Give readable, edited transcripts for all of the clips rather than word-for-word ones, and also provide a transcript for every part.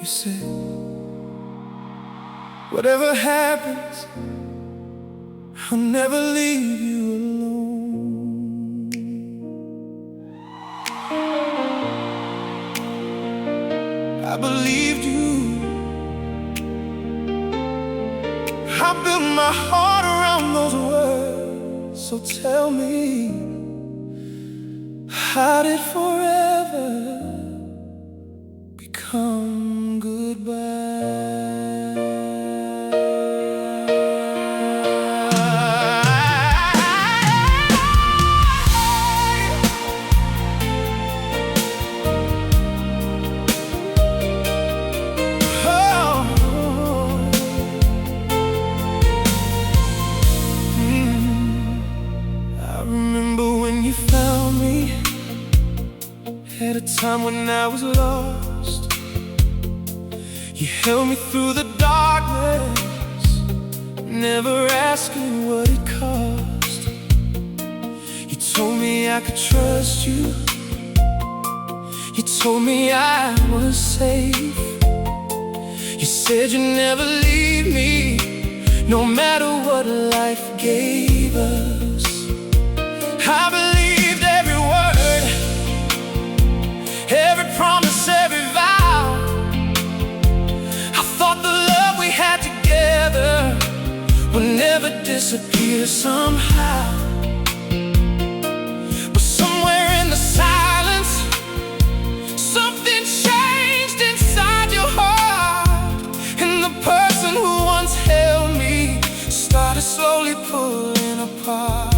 said, whatever happens, I'll never leave you alone. I believed you. I built my heart around those words. So tell me, how did forever become goodbye? At a time when I was lost, you held me through the darkness, never asking what it cost. You told me I could trust you. You told me I was safe. You said you'd never leave me, no matter what life gave us. I believed every word, every promise, every vow. I thought the love we had together would never disappear somehow. But somewhere in the silence, something changed inside your heart, and the person who once held me started slowly pulling apart.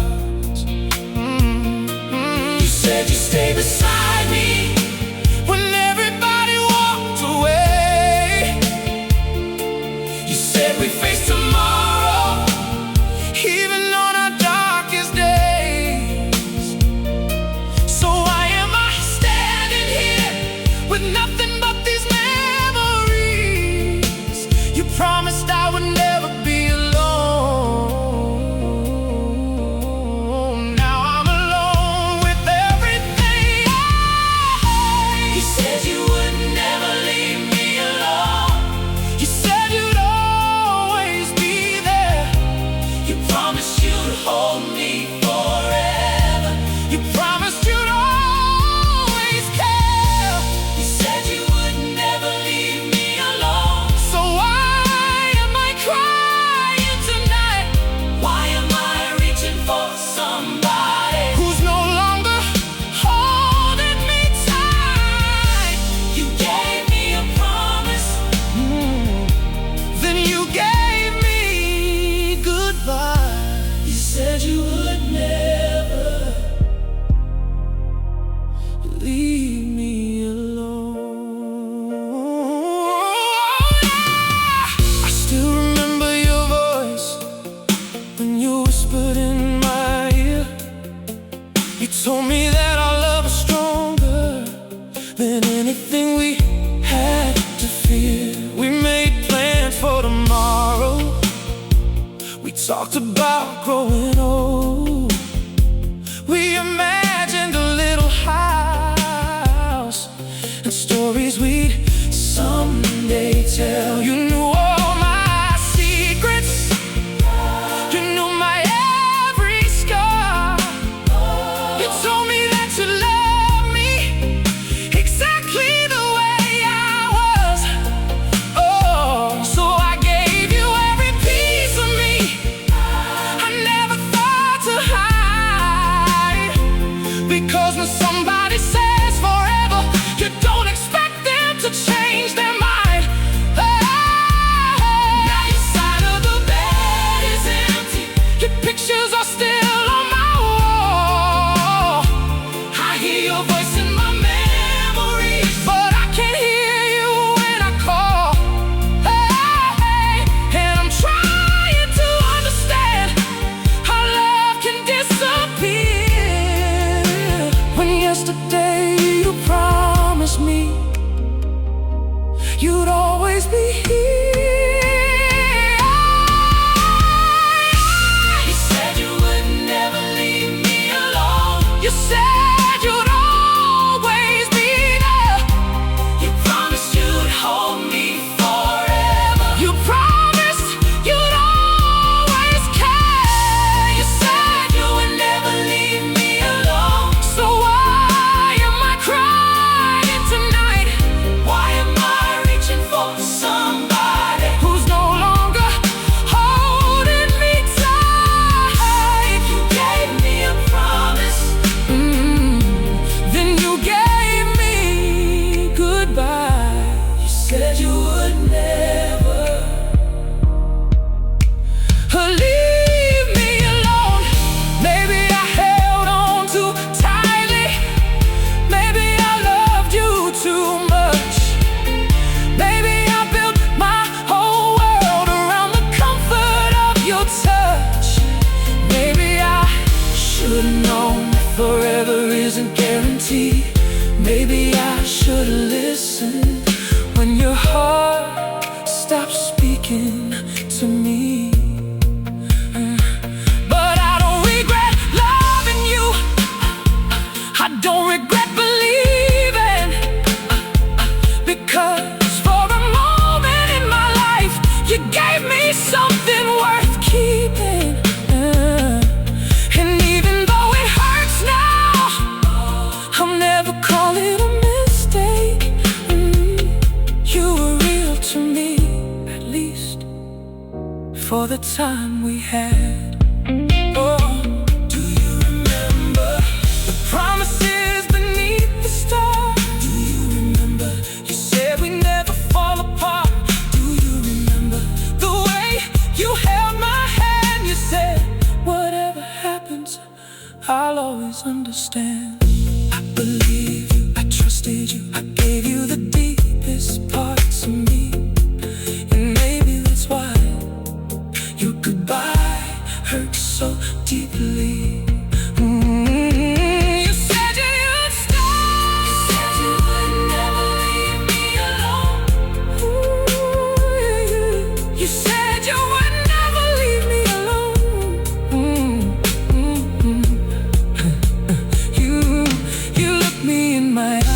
You said you'd stay beside me when everybody walked away. You said we face tomorrow, even on our darkest days. So why am I standing here with nothing but these memories? You promised I would never be alone. Now I'm alone with everything. You said you would never leave me alone. You said you'd always be there. You promised you'd hold me forever. You promised you'd always care. You said you would never leave me alone. So why am I crying tonight? Why am I reaching for somebody who's no longer holding me tight? You gave me a promise, then you gave me goodbye. You said you would never leave me alone. I still remember your voice when you whispered in my ear. You told me that our love was stronger than anything we had to fear. We made plans for tomorrow. We talked about growing old. We imagined a little house and stories we'd someday tell. You knew all my secrets. You knew my every scar. You told me that you loved me exactly Maybe I should've listened when your heart stopped speaking to me. But I don't regret loving you. I don't regret believing, because for a moment in my life you gave me something worth keeping. And even though it hurts now, I'll never call it a mistake. You were real to me, at least for the time we had. Oh, do you remember the promises beneath the stars? Do you remember you said we'd never fall apart? Do you remember the way you held my hand? You said, whatever happens, I'll always understand. I believe you, I trusted you, I gave you the deepest parts of me. And maybe that's why your goodbye hurt so deeply. You said you'd stay. You said you would never leave me alone. You said you would never leave me alone. You looked me in my eyes.